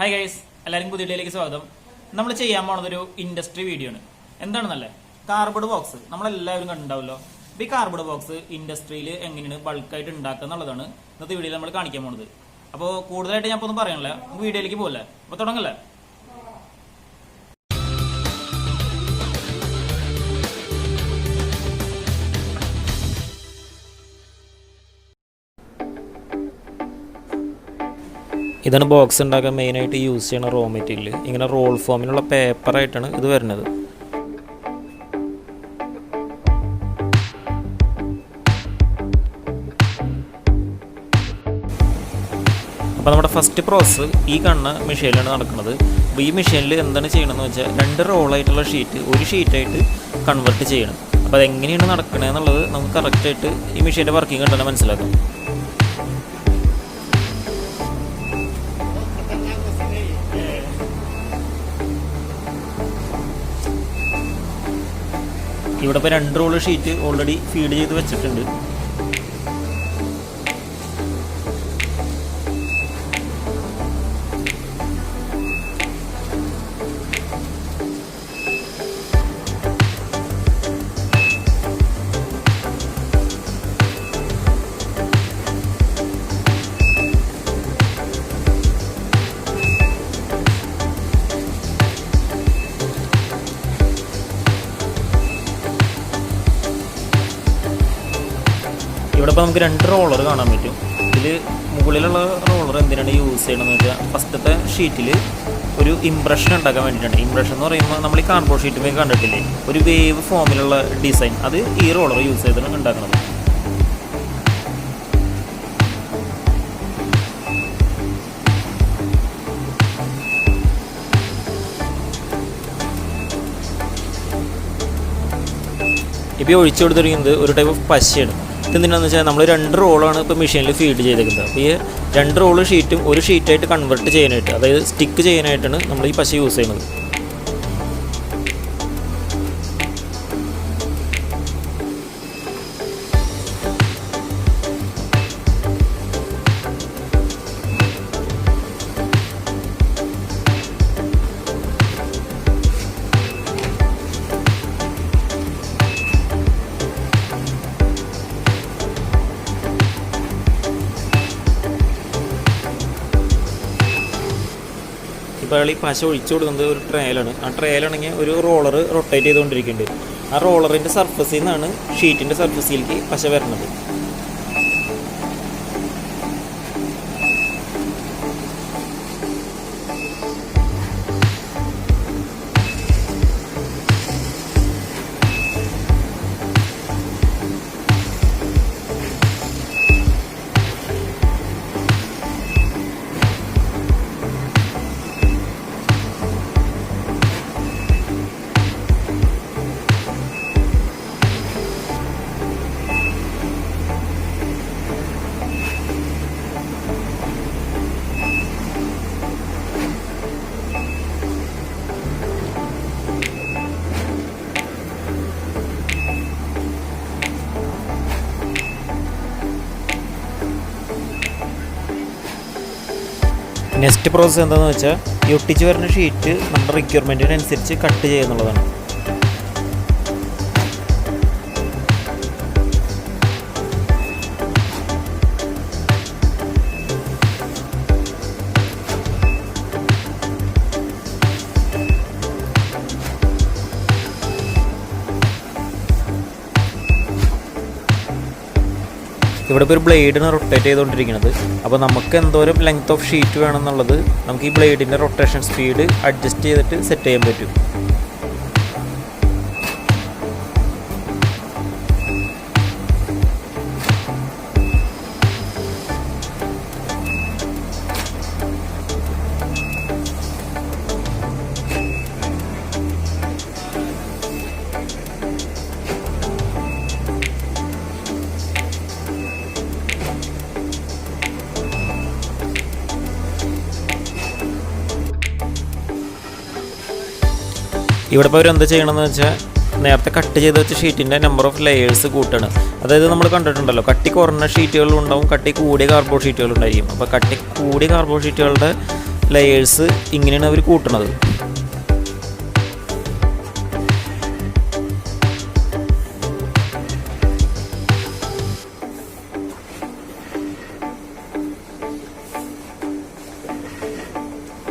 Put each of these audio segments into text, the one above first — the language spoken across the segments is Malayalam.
ഹായ് ഗൈസ്, എല്ലാവർക്കും പുതിയ വീഡിയോയിലേക്ക് സ്വാഗതം. നമ്മൾ ചെയ്യാൻ പോണതൊരു ഇൻഡസ്ട്രി വീഡിയോ ആണ്. എന്താണെന്നല്ലേ, കാർബോർഡ് ബോക്സ് നമ്മളെല്ലാവരും കണ്ടിട്ടുണ്ടാവല്ലോ. ഈ കാർബോർഡ് ബോക്സ് ഇൻഡസ്ട്രിയിൽ എങ്ങനെയാണ് ബൾക്കായിട്ട് ഉണ്ടാക്കുക എന്നുള്ളതാണ് ഇന്നത്തെ വീഡിയോയിൽ നമ്മൾ കാണിക്കാൻ പോണത്. അപ്പോൾ കൂടുതലായിട്ട് ഞാൻ ഇപ്പോൾ ഒന്നും പറയണില്ല, നമുക്ക് വീഡിയോയിലേക്ക് പോകല്ലേ. അപ്പോൾ തുടങ്ങല്ലേ. ഇതാണ് ബോക്സ് ഉണ്ടാക്കാൻ മെയിനായിട്ട് യൂസ് ചെയ്യുന്ന റോ മെറ്റീരിയൽ. ഇങ്ങനെ റോൾ ഫോമിലുള്ള പേപ്പറായിട്ടാണ് ഇത് വരുന്നത്. അപ്പോൾ നമ്മുടെ ഫസ്റ്റ് പ്രോസസ്സ് ഈ കാണുന്ന മെഷീനിലാണ് നടക്കുന്നത്. അപ്പോൾ ഈ മെഷീനിൽ എന്താണ് ചെയ്യണമെന്ന് വെച്ചാൽ 2 റോളായിട്ടുള്ള ഷീറ്റ് ഒരു ഷീറ്റായിട്ട് കൺവേർട്ട് ചെയ്യണം. അപ്പോൾ അതെങ്ങനെയാണ് നടക്കണതെന്നുള്ളത് നമുക്ക് കറക്റ്റായിട്ട് ഈ മെഷീൻ്റെ വർക്കിംഗ് കണ്ടാൽ മനസ്സിലാക്കാം. ഇവിടെ ഇപ്പോൾ 2 റോള് ഷീറ്റ് ഓൾറെഡി ഫീഡ് ചെയ്ത് വെച്ചിട്ടുണ്ട്. ഇവിടെ ഇപ്പോൾ നമുക്ക് 2 റോളർ കാണാൻ പറ്റും. ഇതിൽ മുകളിലുള്ള റോളർ എന്തിനാണ് യൂസ് ചെയ്യണമെന്ന് വെച്ചാൽ, ഫസ്റ്റത്തെ ഷീറ്റിൽ ഒരു ഇംപ്രഷൻ ഉണ്ടാക്കാൻ വേണ്ടിയിട്ടാണ്. ഇംപ്രഷൻ എന്ന് പറയുമ്പോൾ നമ്മൾ ഈ കാർഡ്ബോർഡ് ഷീറ്റ് കണ്ടിട്ടില്ലേ, ഒരു വേവ് ഫോമിലുള്ള ഡിസൈൻ, അത് ഈ റോളർ യൂസ് ചെയ്താണ് ഉണ്ടാക്കുന്നത്. ഇപ്പോൾ ഒഴിച്ചു കൊടുത്തിരിക്കുന്നത് ഒരു ടൈപ്പ് ഓഫ് പശയാണ്. ഇതെന്തിനാണെന്ന് വെച്ചാൽ നമ്മൾ 2 റോളാണ് ഇപ്പോൾ മെഷീനിൽ ഫീഡ് ചെയ്തേക്കുന്നത്. അപ്പോൾ ഈ 2 റോള് ഷീറ്റും ഒരു ഷീറ്റായിട്ട് കൺവേർട്ട് ചെയ്യാനായിട്ട്, അതായത് സ്റ്റിക്ക് ചെയ്യാനായിട്ടാണ് നമ്മൾ ഈ പശ യൂസ് ചെയ്യുന്നത്. ഇപ്പോൾ ഈ പശ ഒഴിച്ചു കൊടുക്കുന്നത് ഒരു ട്രയലാണ്. ആ ട്രയലാണെങ്കിൽ ഒരു റോളർ റൊട്ടേറ്റ് ചെയ്തുകൊണ്ടിരിക്കുന്നുണ്ട്. ആ റോളറിൻ്റെ സർഫസിൽ നിന്നാണ് ഷീറ്റിൻ്റെ സർഫസിലേക്ക് പശ വരുന്നത്. നെക്സ്റ്റ് പ്രോസസ്സ് എന്താണെന്ന് വെച്ചാൽ, ഈ ഒട്ടിച്ച് വരുന്ന ഷീറ്റ് നമ്മുടെ റിക്വയർമെൻറ്റിനനുസരിച്ച് കട്ട് ചെയ്യുന്നുള്ളതാണ്. ഇവിടെ ഇപ്പോൾ ഒരു ബ്ലേഡിന് റൊട്ടേറ്റ് ചെയ്തുകൊണ്ടിരിക്കുന്നത്. അപ്പോൾ നമുക്ക് എന്തോരം ലെങ്ത് ഓഫ് ഷീറ്റ് വേണമെന്നുള്ളത് നമുക്ക് ഈ ബ്ലേഡിൻ്റെ റൊട്ടേഷൻ സ്പീഡ് അഡ്ജസ്റ്റ് ചെയ്തിട്ട് സെറ്റ് ചെയ്യാൻ പറ്റും. ഇവിടെ ഇപ്പോൾ അവരെന്താ ചെയ്യണമെന്ന് വെച്ചാൽ, നേരത്തെ കട്ട് ചെയ്ത് വെച്ച ഷീറ്റിൻ്റെ നമ്പർ ഓഫ് ലെയേഴ്സ് കൂട്ടാണ്. അതായത് നമ്മൾ കണ്ടിട്ടുണ്ടല്ലോ, കട്ടി കുറഞ്ഞ ഷീറ്റുകളും ഉണ്ടാവും, കട്ടി കൂടിയ കാർഡ്ബോർഡ് ഷീറ്റുകളും ഉണ്ടായിരിക്കും. അപ്പോൾ കട്ടി കൂടിയ കാർഡ്ബോർഡ് ഷീറ്റുകളുടെ ലെയേഴ്സ് ഇങ്ങനെയാണ് അവർ കൂട്ടണത്.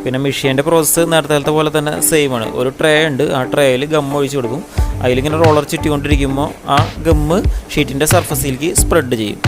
പിന്നെ മെഷീൻ്റെ പ്രോസസ്സ് നേരത്തെ പോലെ തന്നെ സെയിം ആണ്. ഒരു ട്രേ ഉണ്ട്, ആ ട്രേയിൽ ഗം ഒഴിച്ച് കൊടുക്കും. അതിലിങ്ങനെ റോളർ ചുറ്റിക്കൊണ്ടിരിക്കുമ്പോൾ ആ ഗമ്മ് ഷീറ്റിൻ്റെ സർഫസിലേക്ക് സ്പ്രെഡ് ചെയ്യും.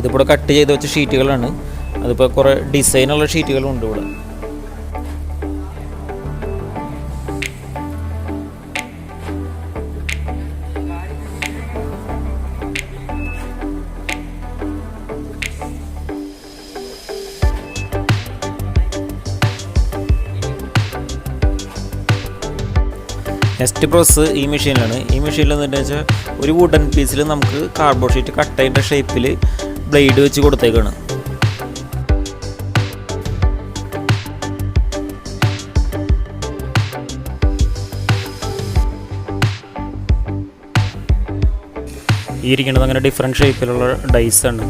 ഇതിപ്പോൾ കട്ട് ചെയ്ത് വെച്ച ഷീറ്റുകളാണ്. അതിപ്പോൾ കുറേ ഡിസൈനുള്ള ഷീറ്റുകളും ഉണ്ട് ഇവിടെ. നെക്സ്റ്റ് പ്രോസസ്സ് ഈ മെഷീനിലാണ്. ഈ മെഷീനിൽ എന്താ വെച്ചാൽ ഒരു വുഡൻ പീസിൽ നമുക്ക് കാർഡ്ബോർഡ് ഷീറ്റ് കട്ട് ചെയ്യേണ്ട ഷേപ്പിൽ ബ്ലേഡ് വെച്ച് കൊടുത്തേക്കാണ്. ഈ ഇരിക്കുന്നത് അങ്ങനെ ഡിഫറെൻറ്റ് ഷേപ്പിലുള്ള ഡൈസാണ്.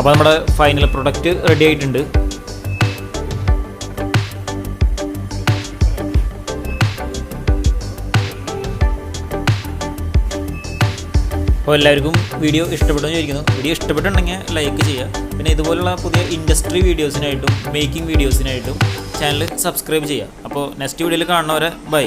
അപ്പോൾ നമ്മുടെ ഫൈനൽ പ്രൊഡക്റ്റ് റെഡി ആയിട്ടുണ്ട്. അപ്പോൾ എല്ലാവർക്കും വീഡിയോ ഇഷ്ടപ്പെട്ടെന്ന് ചോദിക്കുന്നു. വീഡിയോ ഇഷ്ടപ്പെട്ടുണ്ടെങ്കിൽ ലൈക്ക് ചെയ്യുക. പിന്നെ ഇതുപോലുള്ള പുതിയ ഇൻഡസ്ട്രി വീഡിയോസിനായിട്ടും മേക്കിംഗ് വീഡിയോസിനായിട്ടും ചാനൽ സബ്സ്ക്രൈബ് ചെയ്യുക. അപ്പോൾ നെക്സ്റ്റ് വീഡിയോയിൽ കാണുന്നവരെ ബൈ.